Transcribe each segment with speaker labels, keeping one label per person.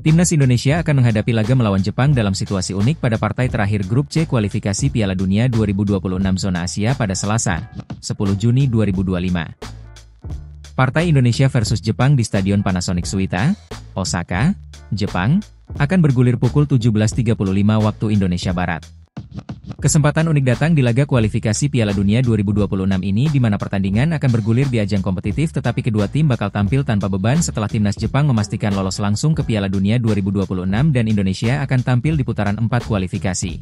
Speaker 1: Timnas Indonesia akan menghadapi laga melawan Jepang dalam situasi unik pada partai terakhir Grup C kualifikasi Piala Dunia 2026 Zona Asia pada Selasa, 10 Juni 2025. Partai Indonesia versus Jepang di Stadion Panasonic Suita, Osaka, Jepang, akan bergulir pukul 17.35 waktu Indonesia Barat. Kesempatan unik datang di laga kualifikasi Piala Dunia 2026 ini di mana pertandingan akan bergulir di ajang kompetitif tetapi kedua tim bakal tampil tanpa beban setelah timnas Jepang memastikan lolos langsung ke Piala Dunia 2026 dan Indonesia akan tampil di putaran 4 kualifikasi.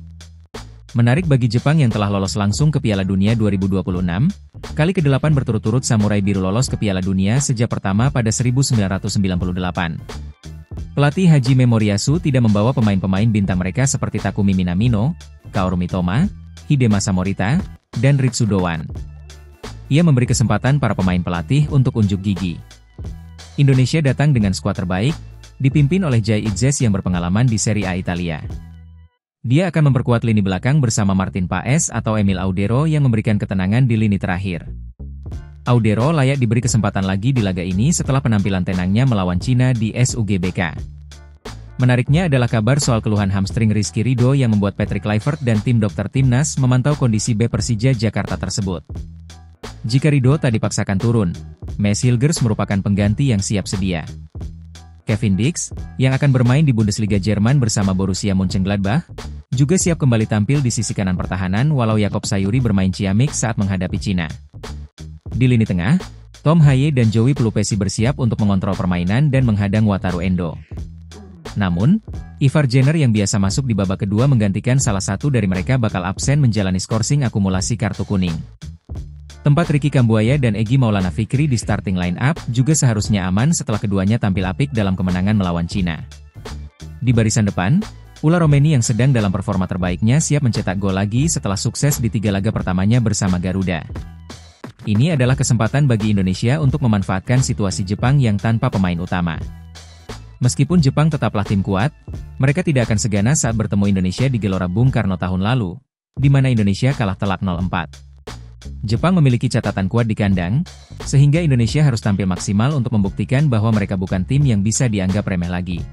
Speaker 1: Menarik bagi Jepang yang telah lolos langsung ke Piala Dunia 2026, kali ke-8 berturut-turut Samurai Biru lolos ke Piala Dunia sejak pertama pada 1998. Pelatih Hajime Moriyasu tidak membawa pemain-pemain bintang mereka seperti Takumi Minamino, Kaoru Mitoma, Hidemasa Morita, dan Ritsu Doan. Ia memberi kesempatan para pemain pelatih untuk unjuk gigi. Indonesia datang dengan skuad terbaik, dipimpin oleh Jay Itzes yang berpengalaman di Serie A Italia. Dia akan memperkuat lini belakang bersama Martin Paes atau Emil Audero yang memberikan ketenangan di lini terakhir. Audero layak diberi kesempatan lagi di laga ini setelah penampilan tenangnya melawan Cina di SUGBK. Menariknya adalah kabar soal keluhan hamstring Rizky Ridho yang membuat Patrick Kluivert dan tim dokter timnas memantau kondisi bek Persija Jakarta tersebut. Jika Ridho tak dipaksakan turun, Mads Hilgers merupakan pengganti yang siap sedia. Kevin Dix, yang akan bermain di Bundesliga Jerman bersama Borussia Mönchengladbach, juga siap kembali tampil di sisi kanan pertahanan walau Yakob Sayuri bermain ciamik saat menghadapi Cina. Di lini tengah, Tom Haye dan Joey Pelupesi bersiap untuk mengontrol permainan dan menghadang Wataru Endo. Namun, Ivar Jenner yang biasa masuk di babak kedua menggantikan salah satu dari mereka bakal absen menjalani skorsing akumulasi kartu kuning. Tempat Ricky Kambuaya dan Egy Maulana Fikri di starting line-up juga seharusnya aman setelah keduanya tampil apik dalam kemenangan melawan Cina. Di barisan depan, Ula Romeni yang sedang dalam performa terbaiknya siap mencetak gol lagi setelah sukses di 3 laga pertamanya bersama Garuda. Ini adalah kesempatan bagi Indonesia untuk memanfaatkan situasi Jepang yang tanpa pemain utama. Meskipun Jepang tetaplah tim kuat, mereka tidak akan seganas saat bertemu Indonesia di Gelora Bung Karno tahun lalu, di mana Indonesia kalah telak 0-4. Jepang memiliki catatan kuat di kandang, sehingga Indonesia harus tampil maksimal untuk membuktikan bahwa mereka bukan tim yang bisa dianggap remeh lagi.